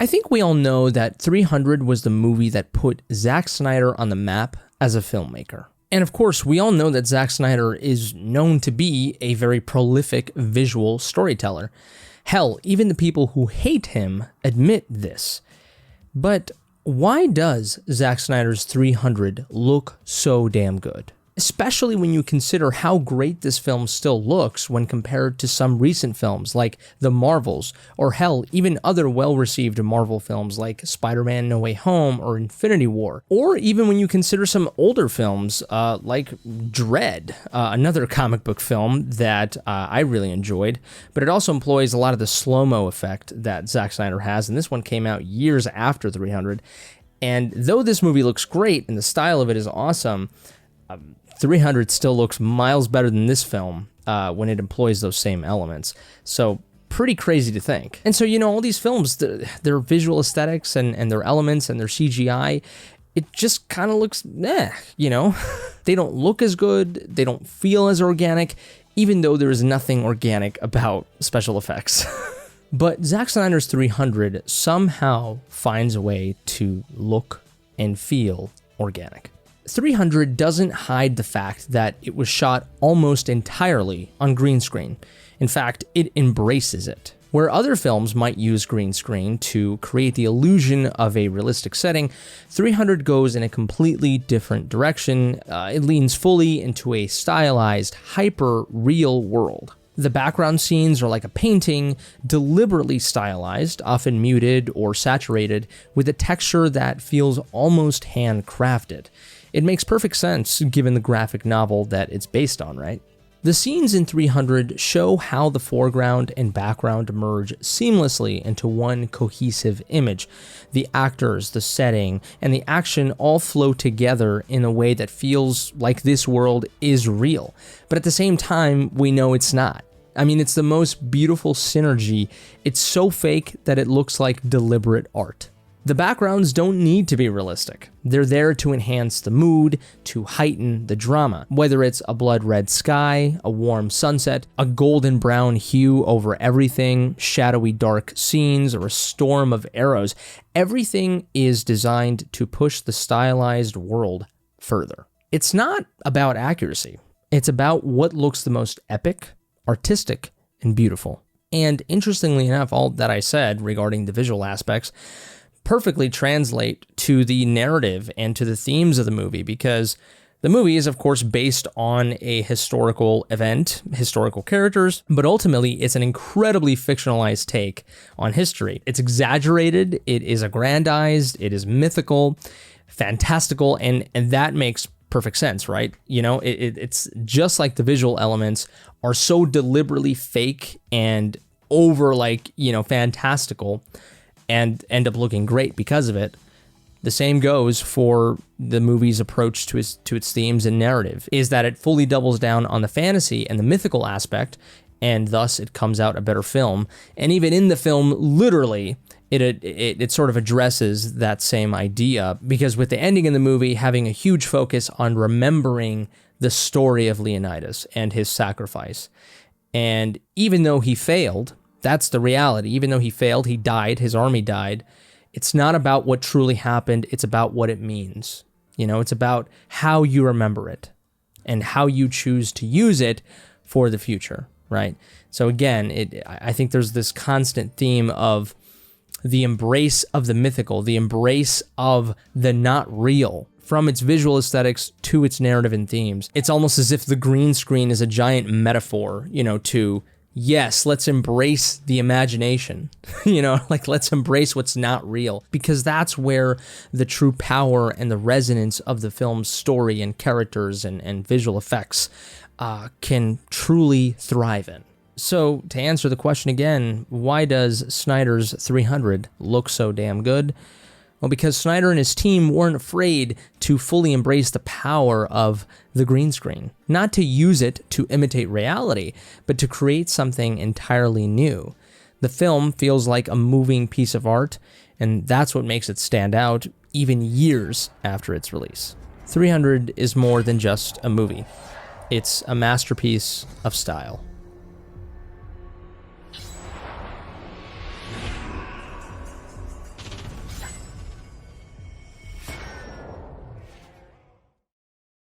I think we all know that 300 was the movie that put Zack Snyder on the map as a filmmaker. And of course, we all know that Zack Snyder is known to be a very prolific visual storyteller. Hell, even the people who hate him admit this. But why does Zack Snyder's 300 look so damn good? Especially when you consider how great this film still looks when compared to some recent films like The Marvels, or hell, even other well-received Marvel films like Spider-Man No Way Home or Infinity War, or even when you consider some older films like Dredd, another comic book film that I really enjoyed, but it also employs a lot of the slow-mo effect that Zack Snyder has, and this one came out years after 300, and though this movie looks great and the style of it is awesome, 300 still looks miles better than this film when it employs those same elements. So pretty crazy to think. And so, all these films, their visual aesthetics and their elements and their CGI, it just kind of looks, They don't look as good, they don't feel as organic, even though there is nothing organic about special effects. But Zack Snyder's 300 somehow finds a way to look and feel organic. 300 doesn't hide the fact that it was shot almost entirely on green screen. In fact, it embraces it. Where other films might use green screen to create the illusion of a realistic setting, 300 goes in a completely different direction. It leans fully into a stylized, hyper-real world. The background scenes are like a painting, deliberately stylized, often muted or saturated, with a texture that feels almost handcrafted. It makes perfect sense given the graphic novel that it's based on, right? The scenes in 300 show how the foreground and background merge seamlessly into one cohesive image. The actors, the setting, and the action all flow together in a way that feels like this world is real. But at the same time, we know it's not. I mean, it's the most beautiful synergy. It's so fake that it looks like deliberate art. The backgrounds don't need to be realistic. They're there to enhance the mood, to heighten the drama. Whether it's a blood red sky, a warm sunset, a golden brown hue over everything, shadowy dark scenes, or a storm of arrows, everything is designed to push the stylized world further. It's not about accuracy. It's about what looks the most epic, artistic, and beautiful. And interestingly enough, all that I said regarding the visual aspects perfectly translate to the narrative and to the themes of the movie, because the movie is, of course, based on a historical event, historical characters, but ultimately it's an incredibly fictionalized take on history. It's exaggerated, it is aggrandized, it is mythical, fantastical, and that makes perfect sense, right? It's just like the visual elements are so deliberately fake and over, fantastical, and end up looking great because of it. The same goes for the movie's approach to its themes and narrative, is that it fully doubles down on the fantasy and the mythical aspect, and thus it comes out a better film. And even in the film, literally, it sort of addresses that same idea, because with the ending in the movie having a huge focus on remembering the story of Leonidas and his sacrifice. And even though he failed, that's the reality. Even though he failed, he died, his army died. It's not about what truly happened, it's about what it means. It's about how you remember it and how you choose to use it for the future, right? So again, I think there's this constant theme of the embrace of the mythical, the embrace of the not real, from its visual aesthetics to its narrative and themes. It's almost as if the green screen is a giant metaphor, to yes, let's embrace the imagination, let's embrace what's not real, because that's where the true power and the resonance of the film's story and characters and visual effects can truly thrive in. So to answer the question again, why does Snyder's 300 look so damn good? Well, because Snyder and his team weren't afraid to fully embrace the power of the green screen. Not to use it to imitate reality, but to create something entirely new. The film feels like a moving piece of art, and that's what makes it stand out even years after its release. 300 is more than just a movie. It's a masterpiece of style.